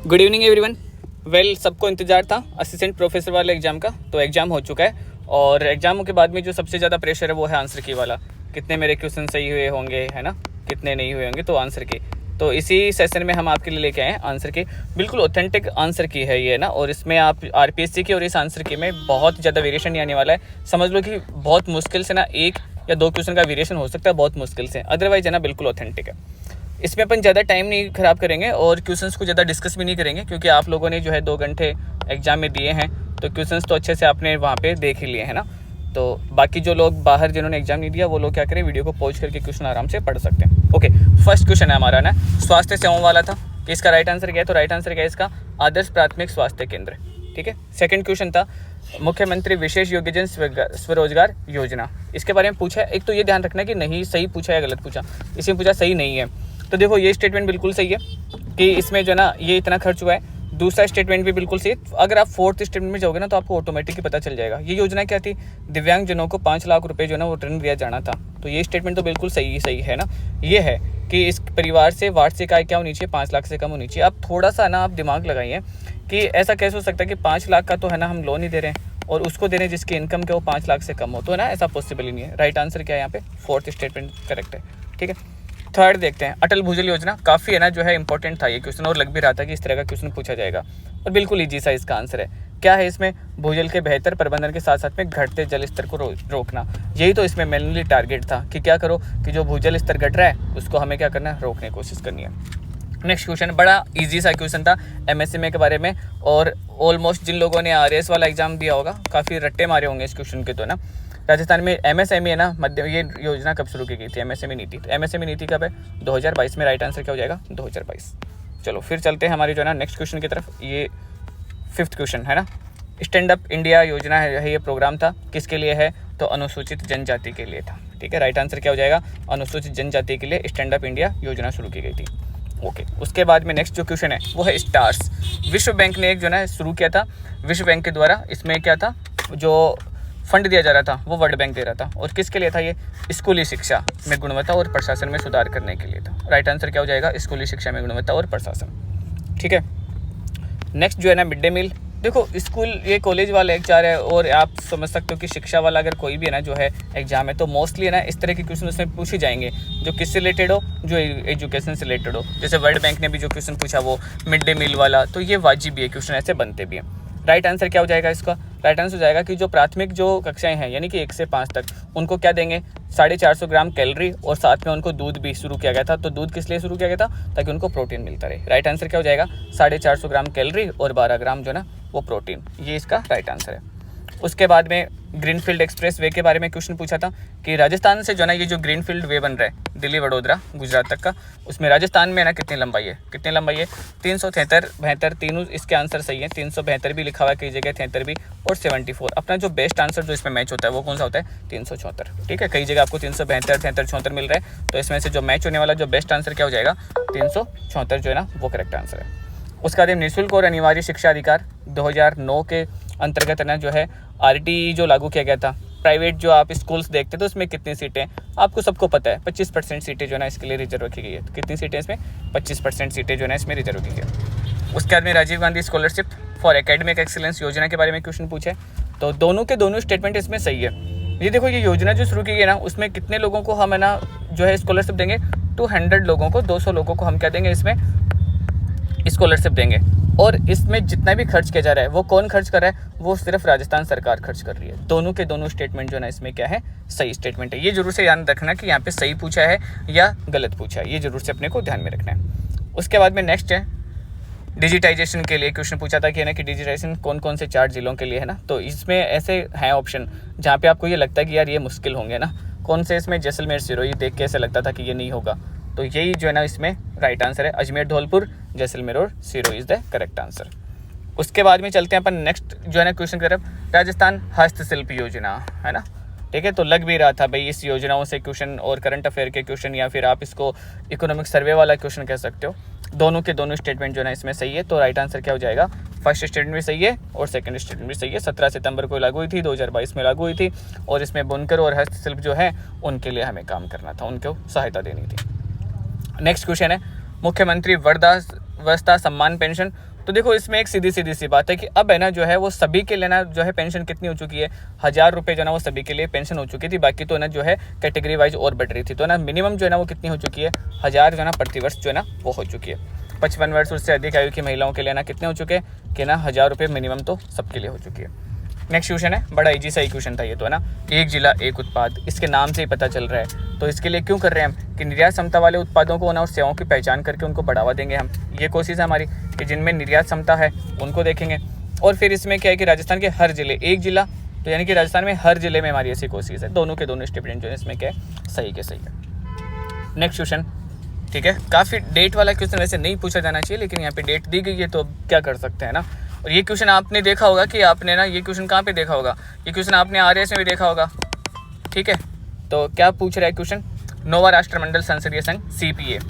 Good evening everyone. Well, सबको इंतज़ार था असिस्टेंट प्रोफेसर वाले एग्ज़ाम का। तो एग्ज़ाम हो चुका है और एग्ज़ामों के बाद में जो सबसे ज़्यादा प्रेशर है वो है आंसर की वाला। कितने मेरे क्वेश्चन सही हुए होंगे, है ना, कितने नहीं हुए होंगे, तो आंसर के। तो इसी सेशन में हम आपके लिए लेके आए हैं आंसर की, बिल्कुल ऑथेंटिक आंसर की है ये ना। और इसमें आप आरपीएससी की और इस आंसर की में बहुत ज़्यादा वेरिएशन नहीं आने वाला है। समझ लो कि बहुत मुश्किल से ना 1 या 2 क्वेश्चन का वेरिएशन हो सकता है, बहुत मुश्किल से, अदरवाइज है ना बिल्कुल ऑथेंटिक है। इसमें अपन ज़्यादा टाइम नहीं ख़राब करेंगे और क्वेश्चंस को ज़्यादा डिस्कस भी नहीं करेंगे, क्योंकि आप लोगों ने जो है 2 घंटे एग्ज़ाम में दिए हैं, तो क्वेश्चंस तो अच्छे से आपने वहाँ पे देख ही लिए, है ना। तो बाकी जो लोग बाहर जिन्होंने एग्ज़ाम नहीं दिया वो लोग क्या करें, वीडियो को पॉज करके क्वेश्चन आराम से पढ़ सकते हैं। ओके, फर्स्ट क्वेश्चन है हमारा ना स्वास्थ्य सेवाओं वाला था कि इसका राइट आंसर क्या है। तो राइट आंसर क्या है इसका, आदर्श प्राथमिक स्वास्थ्य केंद्र। ठीक है। सेकंड क्वेश्चन था मुख्यमंत्री विशेष योग्यजन स्वरोजगार योजना। इसके बारे में पूछा है। एक तो ये ध्यान रखना कि नहीं सही पूछा या गलत पूछा। इसमें पूछा सही नहीं है, तो देखो ये स्टेटमेंट बिल्कुल सही है कि इसमें जो ना ये इतना खर्च हुआ है। दूसरा स्टेटमेंट भी बिल्कुल सही है। अगर आप फोर्थ स्टेटमेंट में जाओगे ना तो आपको ऑटोमेटिक ही पता चल जाएगा। ये योजना क्या थी, दिव्यांग जनों को 5 लाख रुपए जो ना वो ऋण दिया जाना था। तो ये स्टेटमेंट तो बिल्कुल सही है ना। ये है कि इस परिवार से वार्षिक आय क्या होनी चाहिए, 5 लाख से कम होनी चाहिए। आप थोड़ा सा ना आप दिमाग लगाइए कि ऐसा कैसे हो सकता है कि 5 लाख का तो है ना हम लोन ही दे रहे हैं और उसको दे रहे हैं जिसकी इनकम क्या वो 5 लाख से कम हो, तो है ना ऐसा पॉसिबल ही नहीं है। राइट आंसर क्या है यहाँ पे, फोर्थ स्टेटमेंट करेक्ट है। ठीक है। थर्ड देखते हैं, अटल भूजल योजना। काफ़ी है ना जो है इंपॉर्टेंट था ये क्वेश्चन और लग भी रहा था कि इस तरह का क्वेश्चन पूछा जाएगा और बिल्कुल ईजी सा इसका आंसर है। क्या है इसमें, भूजल के बेहतर प्रबंधन के साथ साथ में घटते जल स्तर को रोकना। यही तो इसमें मेनली टारगेट था कि क्या करो कि जो भूजल स्तर घट रहा है उसको हमें क्या करना है, रोकने की कोशिश करनी है। नेक्स्ट क्वेश्चन बड़ा इजी सा क्वेश्चन था एमएसएमई के बारे में और ऑलमोस्ट जिन लोगों ने आरएएस वाला एग्जाम दिया होगा काफ़ी रट्टे मारे होंगे इस क्वेश्चन के। तो ना राजस्थान में एमएसएमई है ना, मध्य ये योजना कब शुरू की गई थी, एमएसएमई नीति। तो एमएसएमई नीति कब है, 2022 में। राइट आंसर क्या हो जाएगा, 2022। चलो फिर चलते हैं हमारी जो है ना नेक्स्ट क्वेश्चन की तरफ। ये 5th क्वेश्चन है ना, स्टैंड अप इंडिया योजना है ये प्रोग्राम था, किसके लिए है, तो अनुसूचित जनजाति के लिए था। ठीक है। राइट आंसर क्या हो जाएगा, अनुसूचित जनजाति के लिए स्टैंड अप इंडिया योजना शुरू की गई थी। ओके, उसके बाद में नेक्स्ट जो क्वेश्चन है वो है स्टार्स। विश्व बैंक ने एक जो है शुरू किया था, विश्व बैंक के द्वारा। इसमें क्या था, जो फंड दिया जा रहा था वो वर्ल्ड बैंक दे रहा था और किसके लिए था, ये स्कूली शिक्षा में गुणवत्ता और प्रशासन में सुधार करने के लिए था। राइट आंसर क्या हो जाएगा, स्कूली शिक्षा में गुणवत्ता और प्रशासन। ठीक है। नेक्स्ट जो है ना मिड डे मील। देखो स्कूल ये कॉलेज वाला एग्जाम है और आप समझ सकते हो कि शिक्षा वाला अगर कोई भी है ना जो है एग्जाम है तो मोस्टली है ना इस तरह के क्वेश्चन उसमें पूछे जाएंगे जो किससे रिलेटेड हो, जो एजुकेशन से रिलेटेड हो। जैसे वर्ल्ड बैंक ने भी जो क्वेश्चन पूछा वो मिड डे मील वाला, तो ये वाजिब है, क्वेश्चन ऐसे बनते भी हैं। राइट आंसर क्या हो जाएगा इसका, राइट आंसर हो जाएगा कि जो प्राथमिक जो कक्षाएं हैं यानी कि 1 से 5 तक उनको क्या देंगे, 450 ग्राम कैलोरी और साथ में उनको दूध भी शुरू किया गया था। तो दूध किस लिए शुरू किया गया था, ताकि उनको प्रोटीन मिलता रहे। राइट आंसर क्या हो जाएगा, 450 ग्राम कैलोरी और 12 ग्राम जो ना वो प्रोटीन, ये इसका राइट आंसर है। उसके बाद में ग्रीनफील्ड एक्सप्रेस वे के बारे में क्वेश्चन पूछा था कि राजस्थान से जो ना ये जो ग्रीनफील्ड वे बन रहा है दिल्ली वडोदरा गुजरात तक का, उसमें राजस्थान में ना कितनी लंबाई है, 373 तीनों इसके आंसर सही है। 372 भी लिखा हुआ है कई जगह, 73 भी और 74। अपना जो बेस्ट आंसर जो इसमें मैच होता है वो कौन सा होता है, 374। ठीक है। कई जगह आपको 372, 73, 74 मिल रहा है, तो इसमें से जो मैच होने वाला जो बेस्ट आंसर क्या हो जाएगा, 374 जो है ना वो करेक्ट आंसर है। उसके बाद निःशुल्क और अनिवार्य शिक्षा अधिकार 2009 के अंतर्गत ना जो है आरटी जो लागू किया गया था। प्राइवेट जो आप स्कूल्स देखते तो उसमें कितनी सीटें आपको सबको पता है, 25% सीटें जो है ना इसके लिए रिजर्व रखी गई है। तो कितनी सीटें इसमें, 25% सीटें जो है ना इसमें रिजर्व की गई है। उसके बाद में Rajiv Gandhi scholarship for academic excellence योजना के बारे में क्वेश्चन पूछे, तो दोनों के दोनों स्टेटमेंट इसमें सही है। ये देखो ये योजना जो शुरू की गई है ना उसमें कितने लोगों को हम है ना जो है स्कॉलरशिप देंगे, 200 लोगों को, 200 लोगों को हम क्या देंगे इसमें स्कॉलरशिप देंगे। और इसमें जितना भी खर्च किया जा रहा है वो कौन खर्च कर रहा है, वो सिर्फ राजस्थान सरकार खर्च कर रही है। दोनों के दोनों स्टेटमेंट जो है ना इसमें क्या है, सही स्टेटमेंट है। ये जरूर से याद रखना कि यहाँ पे सही पूछा है या गलत पूछा है, ये जरूर से अपने को ध्यान में रखना है। उसके बाद में नेक्स्ट है डिजिटाइजेशन के लिए क्वेश्चन पूछा था कि है ना कि डिजिटाइजेशन कौन कौन से 4 जिलों के लिए है ना। तो इसमें ऐसे हैं ऑप्शन जहाँ पे आपको ये लगता है कि यार ये मुश्किल होंगे ना, कौन से इसमें जैसलमेर सिरोही देख के ऐसे लगता था कि ये नहीं होगा, तो यही जो है ना इसमें राइट आंसर है। अजमेर, धौलपुर, जैसलमेर और Sirohi is the correct answer. उसके बाद में चलते हैं अपन नेक्स्ट जो है ना क्वेश्चन की तरफ, राजस्थान हस्तशिल्प योजना है ना। ठीक है। तो लग भी रहा था भाई इस योजनाओं से क्वेश्चन और करंट अफेयर के क्वेश्चन या फिर आप इसको इकोनॉमिक सर्वे वाला क्वेश्चन कह सकते हो। दोनों के दोनों स्टेटमेंट जो है ना इसमें सही है। तो राइट आंसर क्या हो जाएगा, फर्स्ट स्टेटमेंट भी सही है और सेकंड स्टेटमेंट भी सही है। 17 सितंबर को लागू हुई थी, 2022 में लागू हुई थी और इसमें बुनकर और हस्तशिल्प जो है उनके लिए हमें काम करना था, उनको सहायता देनी थी। नेक्स्ट क्वेश्चन है मुख्यमंत्री वृद्धावस्था सम्मान पेंशन तो देखो इसमें एक सीधी सी बात है कि अब है ना जो है वो सभी के लिए ना जो है पेंशन कितनी हो चुकी है, 1000 रुपये जो है ना वो सभी के लिए पेंशन हो चुकी थी। बाकी तो ना जो है कैटेगरी वाइज और बढ़ रही थी। तो ना मिनिमम जो है ना वो कितनी हो चुकी है, 1000 जो है ना प्रतिवर्ष जो है ना वो हो चुकी है। 55 वर्ष उससे अधिक आयु की महिलाओं के लिए ना कितने हो चुके हैं कि ना 1000 रुपये मिनिमम तो सबके लिए हो चुकी है। नेक्स्ट क्वेश्चन है, बड़ा इजी सा ही क्वेश्चन था ये तो है ना, एक जिला एक उत्पाद, इसके नाम से ही पता चल रहा है। तो इसके लिए क्यों कर रहे हैं हम कि निर्यात क्षमता वाले उत्पादों को ना और सेवाओं की पहचान करके उनको बढ़ावा देंगे हम। ये कोशिश है हमारी कि जिनमें निर्यात क्षमता है उनको देखेंगे। और फिर इसमें क्या है कि राजस्थान के हर जिले, एक जिला तो यानी कि राजस्थान में हर जिले में हमारी ऐसी कोशिश है। दोनों के दोनों स्टेटमेंट जो है इसमें क्या है, सही के सही है। नेक्स्ट क्वेश्चन, ठीक है, काफ़ी डेट वाला क्वेश्चन वैसे नहीं पूछा जाना चाहिए, लेकिन यहाँ पे डेट दी गई है तो अब क्या कर सकते हैं ना। और ये क्वेश्चन आपने देखा होगा कि आपने ना ये क्वेश्चन कहाँ पे देखा होगा, ये क्वेश्चन आपने आरएस में भी देखा होगा। ठीक है, तो क्या पूछ रहा है क्वेश्चन, नोवा राष्ट्रमंडल संसदीय संघ CPA,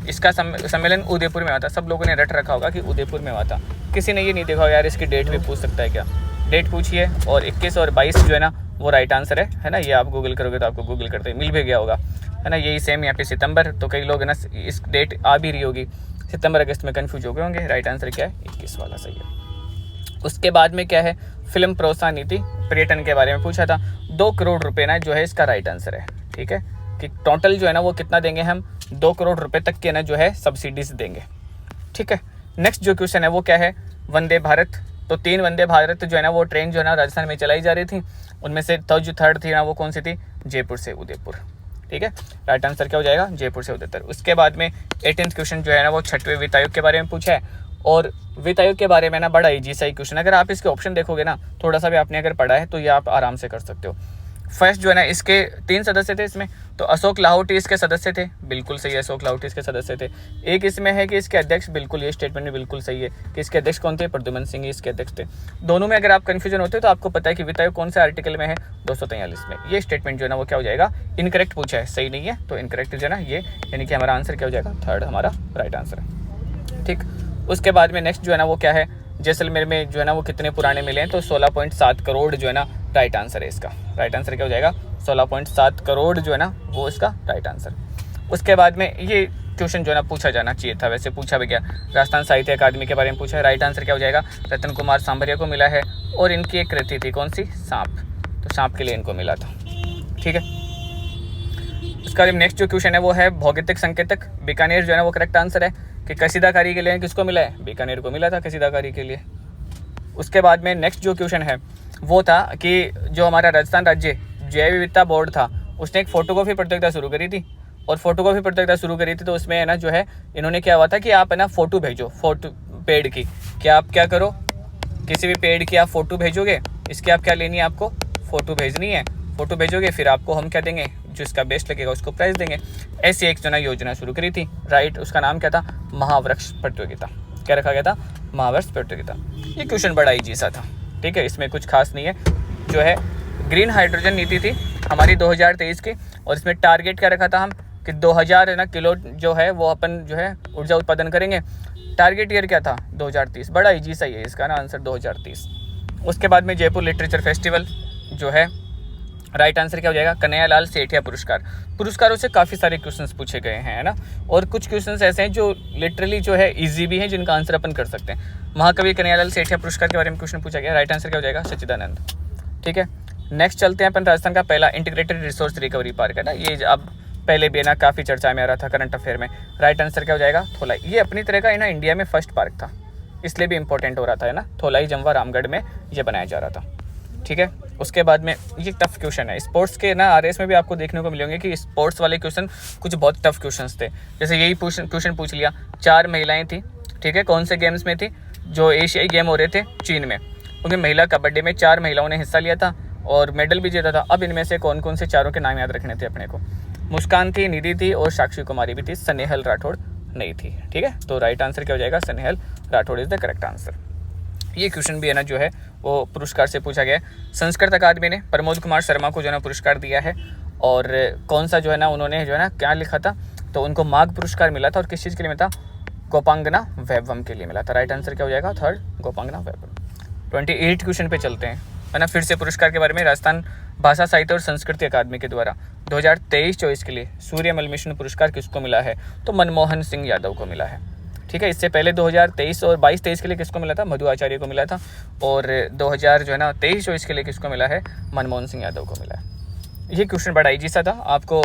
इसका सम्मेलन उदयपुर में हुआ था। सब लोगों ने रट रखा होगा कि उदयपुर में हुआ था, किसी ने ये नहीं देखा होगा यार इसकी डेट भी पूछ सकता है क्या। डेट पूछिए और 21 और 22 जो है ना वो राइट आंसर है ना। ये आप गूगल करोगे तो आपको गूगल करते मिल भी गया होगा है ना। यही सेम यहाँ पे सितंबर, तो कई लोग है ना इस डेट आ भी रही होगी, सितंबर अगस्त में कन्फ्यूज हो गए होंगे। राइट आंसर क्या है, 21 वाला सही है। उसके बाद में क्या है, फिल्म प्रोत्साहन नीति पर्यटन के बारे में पूछा था। 2 करोड़ रुपए ना जो है इसका राइट आंसर है। ठीक है, कि टोटल जो है ना वो कितना देंगे हम, 2 करोड़ रुपए तक के ना जो है सब्सिडीज देंगे। ठीक है, नेक्स्ट जो क्वेश्चन है वो क्या है, वंदे भारत। तो 3 वंदे भारत जो है ना वो ट्रेन जो है ना राजस्थान में चलाई जा रही थी, उनमें से जो थर्ड थी ना वो कौन सी थी, जयपुर से उदयपुर। ठीक है, राइट आंसर क्या हो जाएगा, जयपुर से उदयपुर। उसके बाद में 18th क्वेश्चन जो है ना वो 6वें वित्त आयोग के बारे में पूछा है। और वित्त आयोग के बारे में ना बड़ा इजी सा ही क्वेश्चन, अगर आप इसके ऑप्शन देखोगे ना, थोड़ा सा भी आपने अगर पढ़ा है तो ये आप आराम से कर सकते हो। फर्स्ट जो है ना इसके 3 सदस्य थे इसमें, तो अशोक लाहौटी इसके सदस्य थे, बिल्कुल सही है, अशोक लाहौटी इसके सदस्य थे। एक इसमें है कि इसके अध्यक्ष, बिल्कुल ये स्टेटमेंट भी बिल्कुल सही है कि इसके अध्यक्ष कौन थे, प्रद्युमन सिंह इसके अध्यक्ष थे। दोनों में अगर आप कन्फ्यूजन होते हो तो आपको पता है कि वित्त आयोग कौन से आर्टिकल में है, 243 में। ये स्टेटमेंट जो है ना वो क्या हो जाएगा, इनकरेक्ट पूछा है, सही नहीं है, तो इनकरेक्ट जो है ना ये, यानी कि हमारा आंसर क्या हो जाएगा, थर्ड हमारा राइट आंसर है। ठीक, उसके बाद में नेक्स्ट जो है ना वो क्या है, जैसलमेर में जो है ना वो कितने पुराने मिले हैं, तो 16.7 करोड़ जो है ना राइट आंसर है इसका। राइट आंसर क्या हो जाएगा, 16.7 करोड़ जो है ना वो इसका राइट आंसर। उसके बाद में ये क्वेश्चन जो है ना पूछा जाना चाहिए था, वैसे पूछा भी गया, राजस्थान साहित्य अकादमी के बारे में पूछा है। राइट आंसर क्या हो जाएगा, रतन कुमार सांभरिया को मिला है, और इनकी एक कृति थी कौन सी, सांप, तो सांप के लिए इनको मिला था। ठीक है, उसका नेक्स्ट जो क्वेश्चन है वो है भौगोलिक संकेतक, बीकानेर जो है ना वो करेक्ट आंसर है कि कसीदाकारी के लिए किसको मिला है, बीकानेर को मिला था कसीदाकारी के लिए। उसके बाद में नेक्स्ट जो क्वेश्चन है वो था कि जो हमारा राजस्थान राज्य जैव विविधता बोर्ड था उसने एक फोटोकॉपी प्रतियोगिता शुरू करी थी, और फोटोकॉपी प्रतियोगिता शुरू करी थी तो उसमें है ना जो है इन्होंने क्या हुआ था कि आप है ना फ़ोटो भेजो, फोटो पेड़ की, क्या आप क्या करो, किसी भी पेड़ की आप फ़ोटो भेजोगे, इसकी आप क्या लेनी है, आपको फ़ोटो भेजनी है, फ़ोटो भेजोगे फिर आपको हम क्या देंगे, जो इसका बेस्ट लगेगा उसको प्राइज़ देंगे। ऐसी एक जो ना योजना शुरू करी थी। राइट, उसका नाम क्या था, महावृक्ष प्रतियोगिता। क्या रखा गया था, महावृक्ष प्रतियोगिता। ये क्वेश्चन बड़ा ईजी सा था। ठीक है, इसमें कुछ खास नहीं है। जो है ग्रीन हाइड्रोजन नीति थी हमारी 2023 की, और इसमें टारगेट क्या रखा था हम कि 2000 है ना किलो जो है वो अपन जो है ऊर्जा उत्पादन करेंगे। टारगेट ईयर क्या था, 2030। बड़ा इजी सा ही है इसका ना आंसर, 2030। उसके बाद में जयपुर लिटरेचर फेस्टिवल जो है, राइट आंसर क्या हो जाएगा, कन्हैयालाल सेठिया पुरस्कार। पुरस्कारों से काफ़ी सारे क्वेश्चंस पूछे गए हैं है ना, और कुछ क्वेश्चंस ऐसे हैं जो लिटरली जो है इजी भी हैं, जिनका आंसर अपन कर सकते हैं। महाकवि कन्हैयालाल सेठिया पुरस्कार के बारे में क्वेश्चन पूछा गया। राइट आंसर क्या हो जाएगा, सच्चिदानंद। ठीक है, नेक्स्ट चलते हैं अपन, राजस्थान का पहला इंटीग्रेटेड रिसोर्स रिकवरी पार्क है ना, ये अब पहले भी ना काफ़ी चर्चा में आ रहा था करंट अफेयर में। राइट आंसर क्या हो जाएगा, थोलाई। ये अपनी तरह का है ना इंडिया में फर्स्ट पार्क था, इसलिए भी इंपॉर्टेंट हो रहा था है ना, थोलाई जमवा रामगढ़ में ये बनाया जा रहा था। ठीक है, उसके बाद में ये टफ क्वेश्चन है स्पोर्ट्स के ना, आरएस में भी आपको देखने को मिलेंगे कि स्पोर्ट्स वाले क्वेश्चन कुछ बहुत टफ क्वेश्चंस थे। जैसे यही क्वेश्चन पूछ लिया, 4 महिलाएं थी, ठीक है, कौन से गेम्स में थी, जो एशियाई गेम हो रहे थे चीन में, उनमें महिला कबड्डी में 4 महिलाओं ने हिस्सा लिया था और मेडल भी जीता था। अब इनमें से कौन कौन से चारों के नाम याद रखने थे अपने को, मुस्कान थी, निधि थी और साक्षी कुमारी भी थी, स्नेहल राठौड़ नहीं थी। ठीक है, तो राइट आंसर क्या हो जाएगा, Snehal Rathore is the correct answer. ये क्वेश्चन भी है ना जो है वो पुरस्कार से पूछा गया है। संस्कृत अकादमी ने प्रमोद कुमार शर्मा को जो है ना पुरस्कार दिया है, और कौन सा जो है ना उन्होंने जो है ना क्या लिखा था, तो उनको माघ पुरस्कार मिला था, और किस चीज़ के लिए मिला था, गोपांगना वैभवम के लिए मिला था। राइट आंसर क्या हो जाएगा, थर्ड, गोपांगना वैभवम। 28 क्वेश्चन पे चलते हैं है ना, फिर से पुरस्कार के बारे में। राजस्थान भाषा साहित्य और संस्कृति अकादमी के द्वारा 2023-24 के लिए सूर्यमल मिशन पुरस्कार किसको मिला है, तो मनमोहन सिंह यादव को मिला है। ठीक है। इससे पहले 2023 और 22-23 के लिए किसको मिला था? मधु आचार्य को मिला था। और 2000 जो है ना 23-24 के लिए किसको मिला है? मनमोहन सिंह यादव को मिला है। ये क्वेश्चन बड़ा ईजी सा था। आपको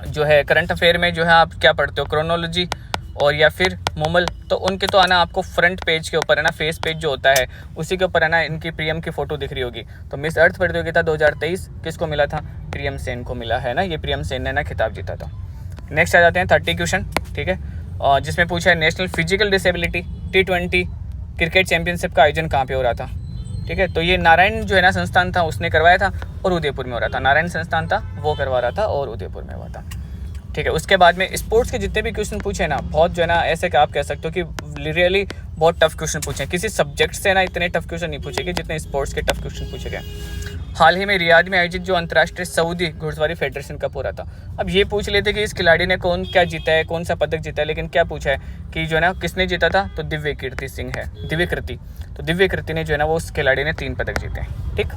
जो है करंट अफेयर में जो है आप क्या पढ़ते हो, क्रोनोलॉजी और या फिर मोमल, तो उनके तो आना आपको फ्रंट पेज के ऊपर है ना, फेस पेज जो होता है उसी के ऊपर है ना इनकी प्रियम की फ़ोटो दिख रही होगी। तो मिस अर्थ प्रतियोगिता 2023 किसको मिला था? प्रियम सेन को मिला है ना, ये प्रियम सेन ने ना खिताब जीता था। नेक्स्ट आ जाते हैं 30 क्वेश्चन, ठीक है, और जिसमें पूछा है national physical disability T20 cricket championship का आयोजन कहाँ पे हो रहा था? ठीक है, तो ये नारायण जो है ना संस्थान था उसने करवाया था और उदयपुर में हो रहा था। नारायण संस्थान था वो करवा रहा था और उदयपुर में हुआ था। ठीक है, उसके बाद में स्पोर्ट्स के जितने भी क्वेश्चन पूछे ना, बहुत जो है ना ऐसे कि आप कह सकते हो कि रियली बहुत टफ क्वेश्चन पूछे। किसी सब्जेक्ट से ना इतने टफ क्वेश्चन नहीं पूछे गए जितने स्पोर्ट्स के टफ क्वेश्चन पूछे गए। हाल ही में रियाद में आयोजित जो अंतर्राष्ट्रीय सऊदी घुड़सवारी फेडरेशन कप हो रहा था, अब ये पूछ लेते कि इस खिलाड़ी ने कौन क्या जीता है, कौन सा पदक जीता है, लेकिन क्या पूछा है कि जो है ना किसने जीता था? तो दिव्य कीर्ति सिंह है, दिव्य कृति। तो दिव्य कृति ने जो है ना वो उस खिलाड़ी ने 3 पदक जीते हैं। ठीक,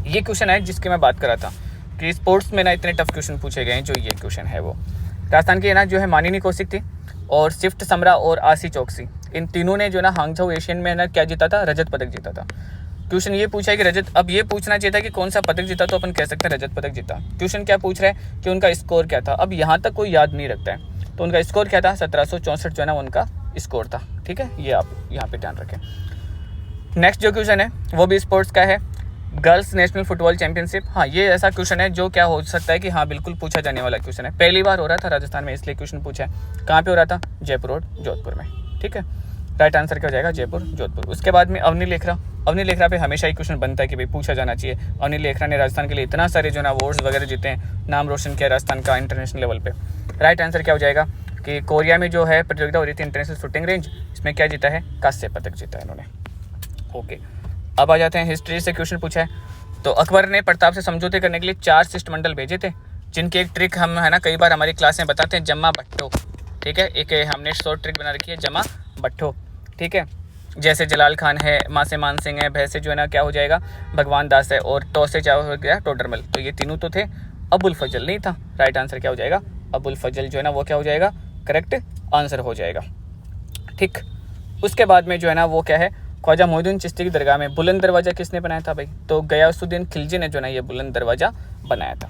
ये क्वेश्चन है जिसकी मैं बात कर रहा था कि स्पोर्ट्स में ना इतने टफ क्वेश्चन पूछे गए हैं। जो ये क्वेश्चन है वो राजस्थान की है ना जो है मानिनी कौशिक थी और सिफ्ट समरा और आसी चौकसी, इन तीनों ने जो है ना हांगझाऊ एशियन में ना क्या जीता था? रजत पदक जीता था। क्वेश्चन ये पूछा है कि रजत, अब ये पूछना चाहिए था कि कौन सा पदक जीता, तो अपन कह सकते हैं रजत पदक जीता। क्वेश्चन क्या पूछ रहा है कि उनका स्कोर क्या था। अब यहाँ तक कोई याद नहीं रखता है, तो उनका स्कोर क्या था? 1764 जो है ना उनका स्कोर था। ठीक है, ये आप यहाँ पे ध्यान रखें। नेक्स्ट जो क्वेश्चन है वो भी स्पोर्ट्स का है, गर्ल्स नेशनल फुटबॉल चैंपियनशिप। हाँ, ये ऐसा क्वेश्चन है जो क्या हो सकता है कि हाँ बिल्कुल पूछा जाने वाला क्वेश्चन है। पहली बार हो रहा था राजस्थान में, इसलिए क्वेश्चन पूछा है। कहाँ पे हो रहा था? जयपुर और जोधपुर में। ठीक है, राइट आंसर क्या हो जाएगा? जयपुर जोधपुर। उसके बाद में अवनी लेखरा। अवनी लेखरा पे हमेशा ही क्वेश्चन बनता है कि भाई पूछा जाना चाहिए। अवनी लेखरा ने राजस्थान के लिए इतना सारे जो ना अवार्ड्स वगैरह जीते हैं, नाम रोशन किया राजस्थान का इंटरनेशनल लेवल पे। राइट आंसर क्या हो जाएगा कि कोरिया में जो है प्रतियोगिता हो रही थी इंटरनेशनल शूटिंग रेंज, इसमें क्या जीता है? कांस्य पदक जीता है इन्होंने। ओके, अब आ जाते हैं हिस्ट्री से क्वेश्चन पूछा है। तो अकबर ने प्रताप से समझौते करने के लिए 4 शिष्टमंडल भेजे थे, जिनकी एक ट्रिक हम है ना कई बार हमारी क्लास में बताते हैं, जमा बट्टो। ठीक है, एक हमने शॉर्ट ट्रिक बना रखी है, जमा बट्टो। ठीक है, जैसे जलाल खान है, माँ से मान सिंह है, भय से जो है ना क्या हो जाएगा? भगवान दास है, और टॉस से क्या हो गया? टोडरमल। तो ये तीनों तो थे, अबुल फजल नहीं था। राइट आंसर क्या हो जाएगा? अबुल फजल जो है ना वो क्या हो जाएगा? करेक्ट आंसर हो जाएगा। ठीक, उसके बाद में जो है ना वो क्या है? ख्वाजा मोइनुद्दीन चिश्ती की दरगाह में बुलंद दरवाज़ा किसने बनाया था भाई? तो गयासुद्दीन खिलजी ने जो ना ये बुलंद दरवाज़ा बनाया था।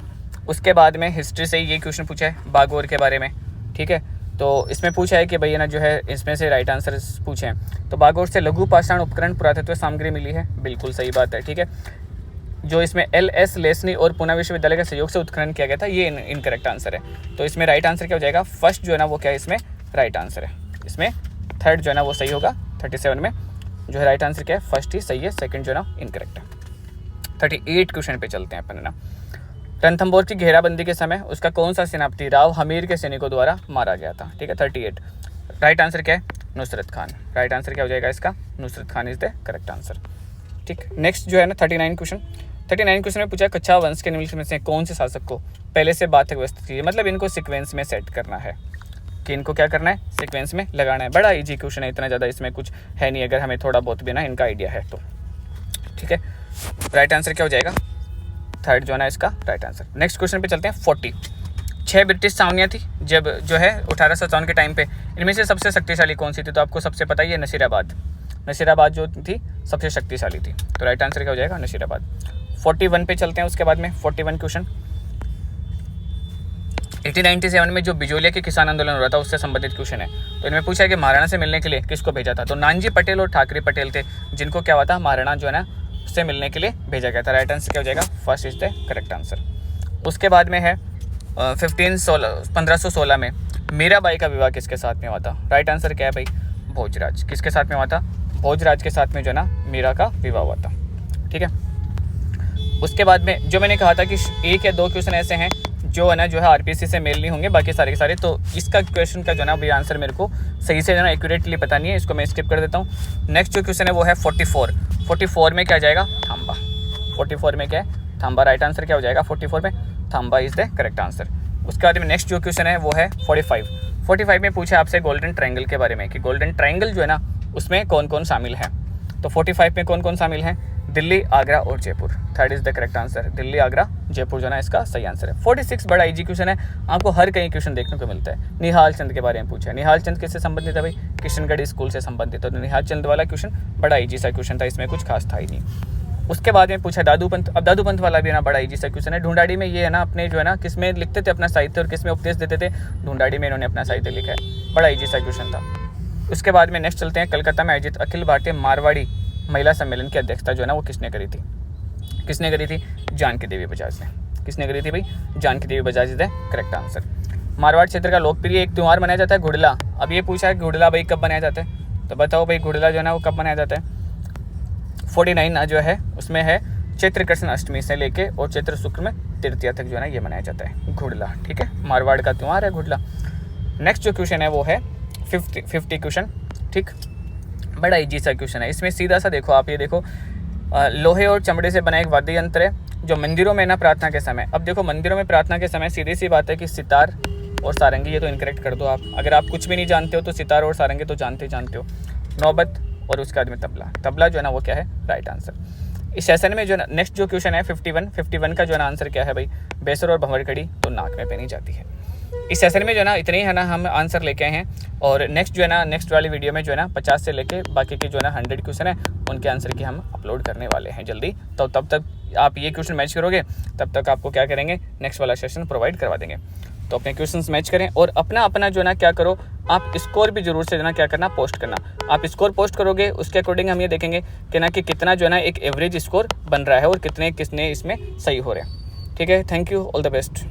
उसके बाद में हिस्ट्री से ये क्वेश्चन पूछा है बागोर के बारे में। ठीक है, तो इसमें पूछा है कि भाई ना जो है इसमें से राइट आंसर पूछे हैं। तो बागोर से लघु पाषाण उपकरण पुरातत्व सामग्री मिली है, बिल्कुल सही बात है। ठीक है, जो इसमें LS लेसनी और पुणे विश्वविद्यालय के सहयोग से उत्खनन किया गया था, ये इनकरेक्ट आंसर है। तो इसमें राइट आंसर क्या हो जाएगा? फर्स्ट जो है ना वो क्या है इसमें राइट आंसर है। इसमें थर्ड जो है ना वो सही होगा। 37 में जो है राइट आंसर क्या है? फर्स्ट ही सही है, सेकंड जो है ना इनकरेक्ट है। 38 क्वेश्चन पे चलते हैं अपन ना। रणथंभौर की घेराबंदी के समय उसका कौन सा सेनापति राव हमीर के सैनिकों द्वारा मारा गया था? ठीक है, 38। राइट आंसर क्या है? नुसरत खान। राइट आंसर क्या हो जाएगा इसका? Nusrat Khan is the correct answer. ठीक, नेक्स्ट जो है ना 39 क्वेश्चन। 39 क्वेश्चन में पूछा कच्छा वंश के निम्नलिखित में से कौन से शासक को पहले से बाध्यक व्यवस्थित कीजिए। मतलब इनको सिक्वेंस में सेट करना है कि इनको क्या करना है? सीक्वेंस में लगाना है। बड़ा इजी क्वेश्चन है, इतना ज़्यादा इसमें कुछ है नहीं, अगर हमें थोड़ा बहुत भी ना इनका आइडिया है तो। ठीक है, राइट आंसर क्या हो जाएगा? थर्ड जो है ना इसका राइट आंसर। नेक्स्ट क्वेश्चन पे चलते हैं। 40 6 ब्रिटिश छावनियाँ थी जब जो है 1857 के टाइम पे, इनमें से सबसे शक्तिशाली कौन सी थी? तो आपको सबसे पता ही है नसीराबाद। नसीराबाद जो थी सबसे शक्तिशाली थी, तो राइट आंसर क्या हो जाएगा? नसीराबाद। 41 पे चलते हैं। उसके बाद में 41 क्वेश्चन 1897 में जो बिजोलिया के किसान आंदोलन हो रहा था उससे संबंधित क्वेश्चन है। तो इनमें पूछा है कि महाराणा से मिलने के लिए किसको भेजा था? तो नानजी पटेल और ठाकरे पटेल थे, जिनको क्या हुआ था? महाराणा जो है ना उससे मिलने के लिए भेजा गया था। राइट आंसर क्या हो जाएगा? First is the correct answer. उसके बाद में है 1516 में मीराबाई का विवाह किसके साथ में हुआ था? राइट आंसर क्या है भाई? भोजराज। किसके साथ में हुआ था? भोजराज के साथ में जो है ना मीरा का विवाह हुआ था। ठीक है, उसके बाद में जो मैंने कहा था कि 1 या 2 क्वेश्चन ऐसे हैं जो है ना जो है आरपीसी से मेल नहीं होंगे, बाकी सारे के सारे। तो इसका क्वेश्चन का जो ना भाई आंसर मेरे को सही से जो ना एक्यूरेटली पता नहीं है, इसको मैं स्किप कर देता हूँ। नेक्स्ट जो क्वेश्चन है वो है 44। 44 में क्या जाएगा? थांबा। 44 में क्या है? थांबा। राइट आंसर क्या हो जाएगा? 44 में थांबा इज द करेक्ट आंसर। उसके बाद में नेक्स्ट जो क्वेश्चन है वो है 45। 45 में पूछा आपसे गोल्डन ट्रायंगल के बारे में कि गोल्डन ट्रायंगल जो है ना उसमें कौन कौन शामिल है। तो 45 में कौन कौन शामिल है? दिल्ली, आगरा और Jaipur. Third is the correct answer. Delhi, Agra, Jaipur जो है ना इसका सही आंसर है। 46 बड़ा इजी क्वेश्चन है, आपको हर कहीं क्वेश्चन देखने को मिलता है। निहाल चंद के बारे में पूछा है। निहाल चंद किससे संबंधित है भाई? किशनगढ़ स्कूल से संबंधित। तो निहाल चंद वाला क्वेश्चन बड़ा इजी सा क्वेश्चन था, इसमें कुछ खास था ही नहीं। उसके बाद में पूछा दादू पंत। अब दादू पंत वाला भी ना बड़ा इजी सा क्वेश्चन है। ढूंढाड़ी में ये है ना अपने जो है ना किस में लिखते थे अपना साहित्य और किस में उपदेश देते थे? ढूंढाड़ी में इन्होंने अपना साहित्य लिखा है। बड़ा इजी सा क्वेश्चन था। उसके बाद में नेक्स्ट चलते हैं। कलकत्ता में आयोजित अखिल भारतीय मारवाड़ी महिला सम्मेलन की अध्यक्षता जो है ना वो किसने करी थी? किसने करी थी? जानकी देवी बजाज ने। किसने करी थी भाई? Janaki Devi Bajaj is the correct answer. Marwar क्षेत्र का लोकप्रिय एक त्यौहार मनाया जाता है घुड़ला। अब ये पूछा है घुड़ला भाई कब मनाया जाता है, तो बताओ भाई घुड़ला जो है ना वो कब मनाया जाता है? 49 जो है उसमें है चैत्र कृष्ण अष्टमी से लेके और चैत्र शुक्ल में तृतीया तक जो है ना ये मनाया जाता है घुड़ला। ठीक है, मारवाड़ का त्यौहार है घुड़ला। नेक्स्ट जो क्वेश्चन है वो है 50 क्वेश्चन। ठीक, बड़ा इजी सा क्वेश्चन है। इसमें सीधा सा देखो आप, ये देखो लोहे और चमड़े से बना एक वाद्य यंत्र है जो मंदिरों में ना प्रार्थना के समय। अब देखो मंदिरों में प्रार्थना के समय सीधी सी बात है कि सितार और सारंगी, ये तो इनकरेक्ट कर दो आप। अगर आप कुछ भी नहीं जानते हो तो सितार और सारंगी तो जानते हो। नौबत और उसके बाद में तबला जो है ना वो क्या है? Right answer. इस सेशन में जो है नेक्स्ट जो क्वेश्चन है 51 का जो है ना आंसर क्या है भाई? बेसर और भंवरकड़ी तो नाक में पहनी जाती है। इस सेशन में जो है ना इतने ही है ना हम आंसर लेके आए हैं। और नेक्स्ट जो है ना नेक्स्ट वाली वीडियो में जो है ना 50 से लेके बाकी के जो है ना 100 क्वेश्चन है उनके आंसर की हम अपलोड करने वाले हैं जल्दी। तो तब तक आप ये क्वेश्चन मैच करोगे, तब तक आपको क्या करेंगे? नेक्स्ट वाला सेशन प्रोवाइड करवा देंगे। तो अपने क्वेश्चंस मैच करें और अपना जो है ना क्या करो, आप स्कोर भी जरूर से जो है ना क्या करना? पोस्ट करना। आप स्कोर पोस्ट करोगे उसके अकॉर्डिंग हम ये देखेंगे कि ना कि कितना जो है ना एक एवरेज स्कोर बन रहा है और कितने इसमें सही हो रहे हैं। ठीक है, thank you, all the best.